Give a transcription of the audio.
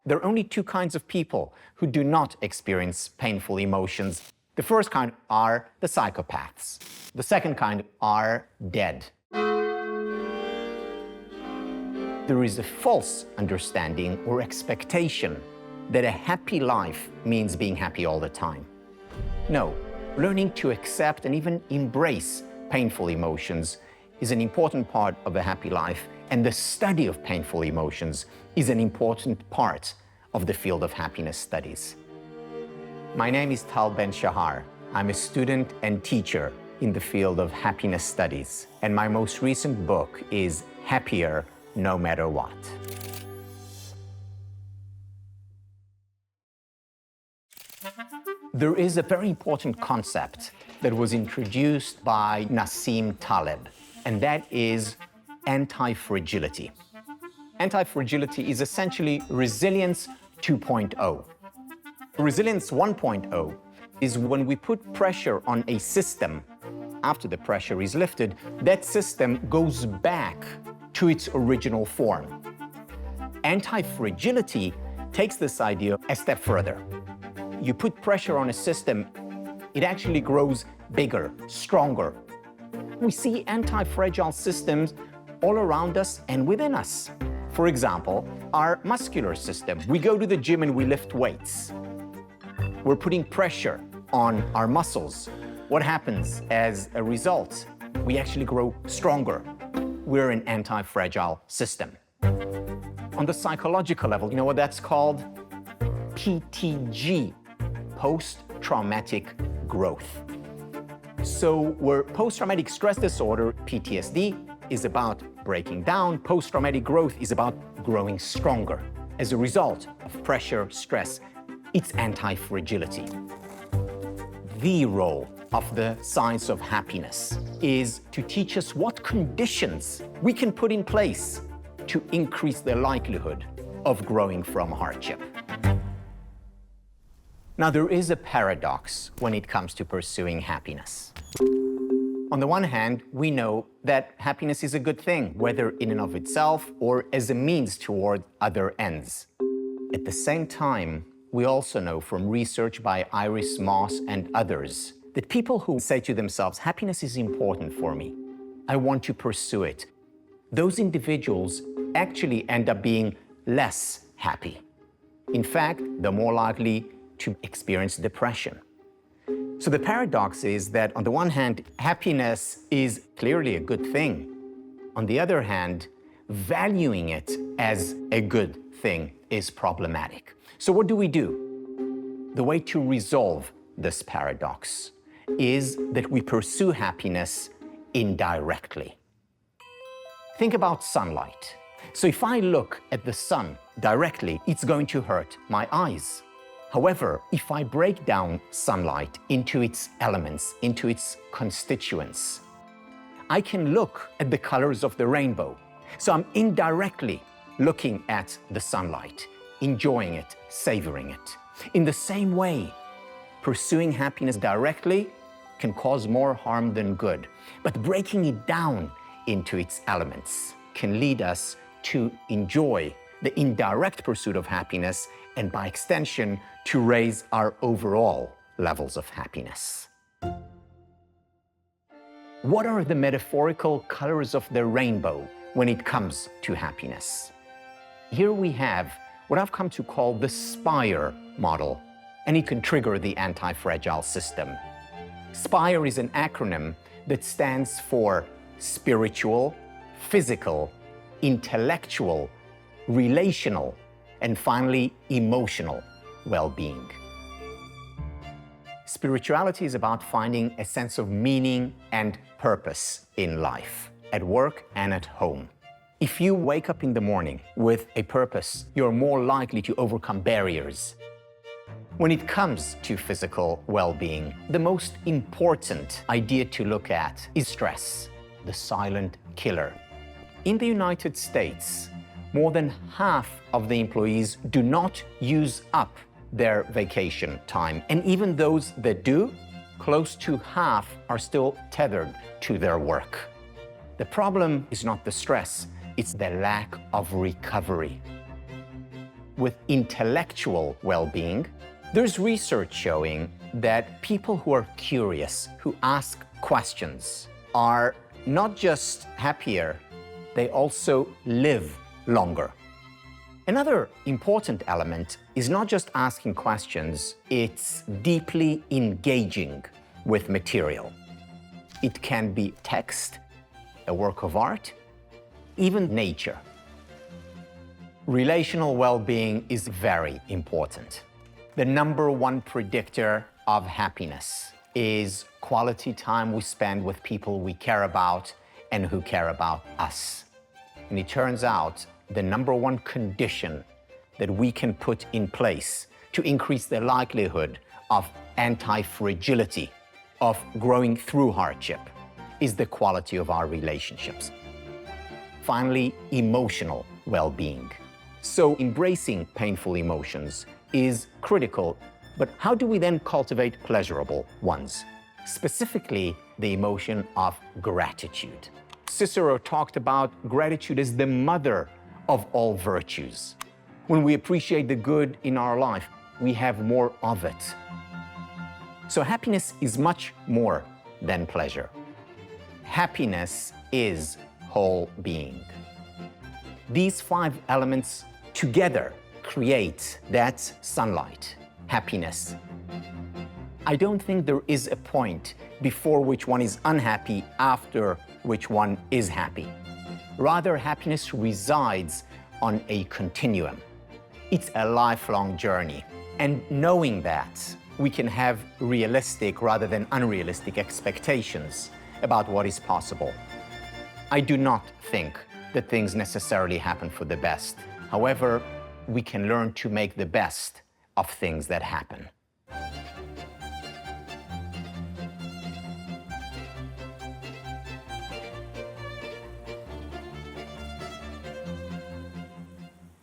There are only two kinds of people who do not experience painful emotions. The first kind are the psychopaths. The second kind are dead. There is a false understanding or expectation that a happy life means being happy all the time. No, learning to accept and even embrace painful emotions is an important part of a happy life, and the study of painful emotions is an important part of the field of happiness studies. My name is Tal Ben-Shahar. I'm a student and teacher in the field of happiness studies, and my most recent book is Happier No Matter What. There is a very important concept that was introduced by Nassim Taleb, and that is antifragility. Antifragility is essentially resilience 2.0. Resilience 1.0 is when we put pressure on a system. After the pressure is lifted, that system goes back to its original form. Antifragility takes this idea a step further. You put pressure on a system, it actually grows bigger, stronger. We see anti-fragile systems all around us and within us. For example, our muscular system. We go to the gym and we lift weights. We're putting pressure on our muscles. What happens as a result? We actually grow stronger. We're an anti-fragile system. On the psychological level, you know what that's called? PTG, post-traumatic growth. So where post-traumatic stress disorder, PTSD, is about breaking down, post-traumatic growth is about growing stronger. As a result of pressure, stress, it's anti-fragility. The role of the science of happiness is to teach us what conditions we can put in place to increase the likelihood of growing from hardship. Now, there is a paradox when it comes to pursuing happiness. On the one hand, we know that happiness is a good thing, whether in and of itself or as a means toward other ends. At the same time, we also know from research by Iris Moss and others that people who say to themselves, happiness is important for me, I want to pursue it, those individuals actually end up being less happy. In fact, they're more likely to experience depression. So the paradox is that on the one hand, happiness is clearly a good thing. On the other hand, valuing it as a good thing is problematic. So what do we do? The way to resolve this paradox is that we pursue happiness indirectly. Think about sunlight. So if I look at the sun directly, it's going to hurt my eyes. However, if I break down sunlight into its elements, into its constituents, I can look at the colors of the rainbow. So I'm indirectly looking at the sunlight, enjoying it, savoring it. In the same way, pursuing happiness directly can cause more harm than good, but breaking it down into its elements can lead us to enjoy the indirect pursuit of happiness and by extension, to raise our overall levels of happiness. What are the metaphorical colors of the rainbow when it comes to happiness? Here we have what I've come to call the SPIRE model, and it can trigger the anti-fragile system. SPIRE is an acronym that stands for spiritual, physical, intellectual, relational, and finally, emotional well-being. Spirituality is about finding a sense of meaning and purpose in life, at work and at home. If you wake up in the morning with a purpose, you're more likely to overcome barriers. When it comes to physical well-being, the most important idea to look at is stress, the silent killer. In the United States, more than half of the employees do not use up their vacation time. And even those that do, close to half are still tethered to their work. The problem is not the stress, it's the lack of recovery. with intellectual well-being, there's research showing that people who are curious, who ask questions, are not just happier, they also live longer. Another important element is not just asking questions, it's deeply engaging with material. It can be text, a work of art, even nature. Relational well-being is very important. The number one predictor of happiness is quality time we spend with people we care about and who care about us. And it turns out the number one condition that we can put in place to increase the likelihood of antifragility, of growing through hardship, is the quality of our relationships. Finally, emotional well-being. So embracing painful emotions is critical, but how do we then cultivate pleasurable ones? Specifically, the emotion of gratitude. Cicero talked about gratitude as the mother of all virtues. When we appreciate the good in our life, we have more of it. So happiness is much more than pleasure. Happiness is whole being. These 5 elements together create that sunlight, happiness. I don't think there is a point before which one is unhappy, after which one is happy. Rather, happiness resides on a continuum. It's a lifelong journey. And knowing that, we can have realistic rather than unrealistic expectations about what is possible. I do not think that things necessarily happen for the best. However, we can learn to make the best of things that happen.